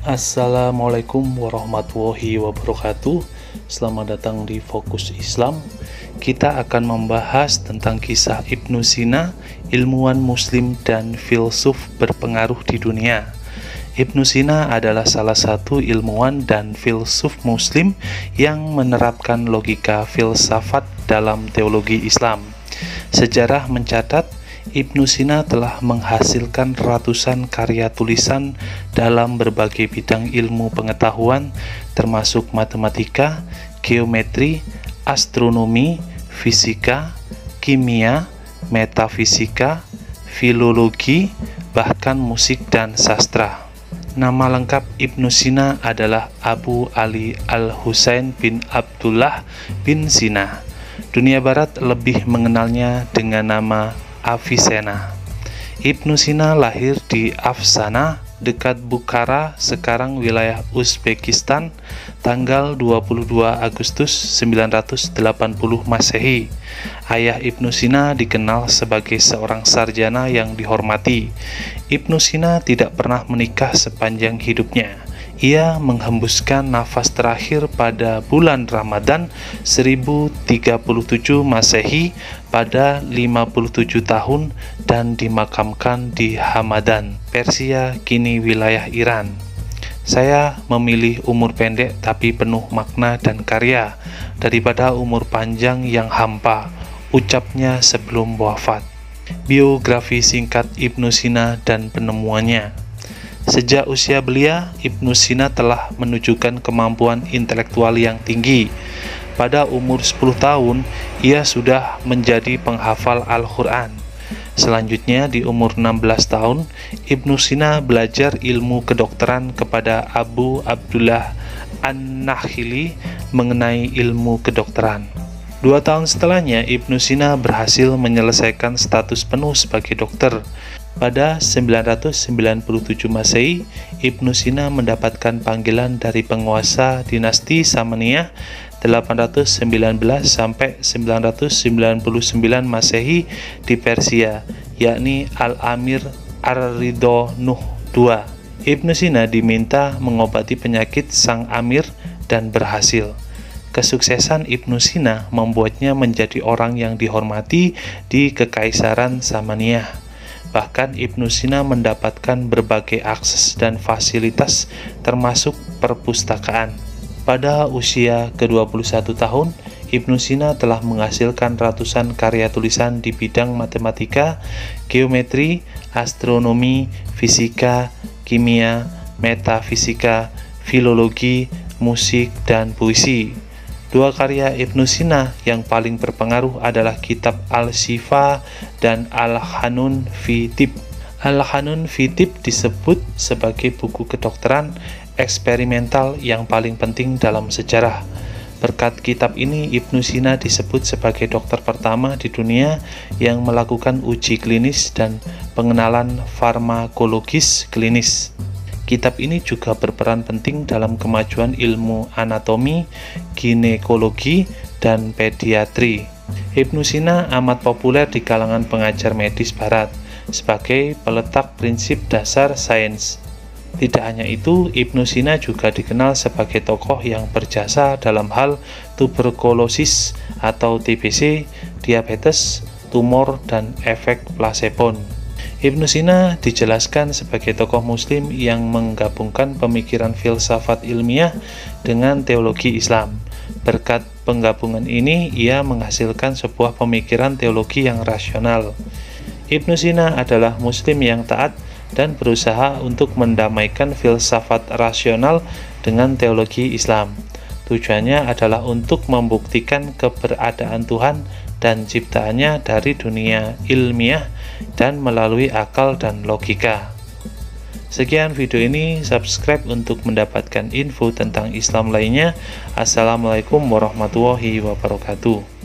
Assalamualaikum warahmatullahi wabarakatuh. Selamat datang di Fokus Islam. Kita akan membahas tentang kisah Ibnu Sina, ilmuwan muslim dan filsuf berpengaruh di dunia. Ibnu Sina adalah salah satu ilmuwan dan filsuf muslim yang menerapkan logika filsafat dalam teologi Islam. Sejarah mencatat Ibnu Sina telah menghasilkan ratusan karya tulisan dalam berbagai bidang ilmu pengetahuan, termasuk matematika, geometri, astronomi, fisika, kimia, metafisika, filologi, bahkan musik dan sastra. Nama lengkap Ibnu Sina adalah Abu Ali Al-Husain bin Abdullah bin Sina. Dunia Barat lebih mengenalnya dengan nama Avicenna. Ibnu Sina lahir di Afsana, dekat Bukhara, sekarang wilayah Uzbekistan, tanggal 22 Agustus 980 Masehi. Ayah Ibnu Sina dikenal sebagai seorang sarjana yang dihormati. Ibnu Sina tidak pernah menikah sepanjang hidupnya. Ia menghembuskan nafas terakhir pada bulan Ramadan 1037 Masehi pada 57 tahun dan dimakamkan di Hamadan, Persia, kini wilayah Iran. Saya memilih umur pendek tapi penuh makna dan karya daripada umur panjang yang hampa, ucapnya sebelum wafat. Biografi singkat Ibnu Sina dan penemuannya. Sejak usia belia, Ibnu Sina telah menunjukkan kemampuan intelektual yang tinggi. Pada umur 10 tahun, ia sudah menjadi penghafal Al-Quran. Selanjutnya, di umur 16 tahun, Ibnu Sina belajar ilmu kedokteran kepada Abu Abdullah An-Nakhili mengenai ilmu kedokteran. 2 tahun setelahnya, Ibnu Sina berhasil menyelesaikan status penuh sebagai dokter. Pada 997 Masehi, Ibnu Sina mendapatkan panggilan dari penguasa dinasti Samaniyah 819 sampai 999 Masehi di Persia, yakni Al-Amir Ar-Ridho Nuh II. Ibnu Sina diminta mengobati penyakit sang amir dan berhasil. Kesuksesan Ibnu Sina membuatnya menjadi orang yang dihormati di Kekaisaran Samaniyah. Bahkan Ibnu Sina mendapatkan berbagai akses dan fasilitas termasuk perpustakaan. Pada usia ke-21 tahun, Ibnu Sina telah menghasilkan ratusan karya tulisan di bidang matematika, geometri, astronomi, fisika, kimia, metafisika, filologi, musik, dan puisi. 2 karya Ibnu Sina yang paling berpengaruh adalah kitab Al-Shifa dan Al-Hanun fi Tib. Al-Hanun fi Tib disebut sebagai buku kedokteran eksperimental yang paling penting dalam sejarah. Berkat kitab ini, Ibnu Sina disebut sebagai dokter pertama di dunia yang melakukan uji klinis dan pengenalan farmakologis klinis. Kitab ini juga berperan penting dalam kemajuan ilmu anatomi, ginekologi, dan pediatri. Ibnu Sina amat populer di kalangan pengajar medis barat sebagai peletak prinsip dasar sains. Tidak hanya itu, Ibnu Sina juga dikenal sebagai tokoh yang berjasa dalam hal tuberkulosis atau TBC, diabetes, tumor, dan efek placebo. Ibnu Sina dijelaskan sebagai tokoh muslim yang menggabungkan pemikiran filsafat ilmiah dengan teologi Islam. Berkat penggabungan ini, ia menghasilkan sebuah pemikiran teologi yang rasional. Ibnu Sina adalah muslim yang taat dan berusaha untuk mendamaikan filsafat rasional dengan teologi Islam. Tujuannya adalah untuk membuktikan keberadaan Tuhan dan ciptaannya dari dunia ilmiah dan melalui akal dan logika. Sekian video ini, subscribe untuk mendapatkan info tentang Islam lainnya. Assalamualaikum warahmatullahi wabarakatuh.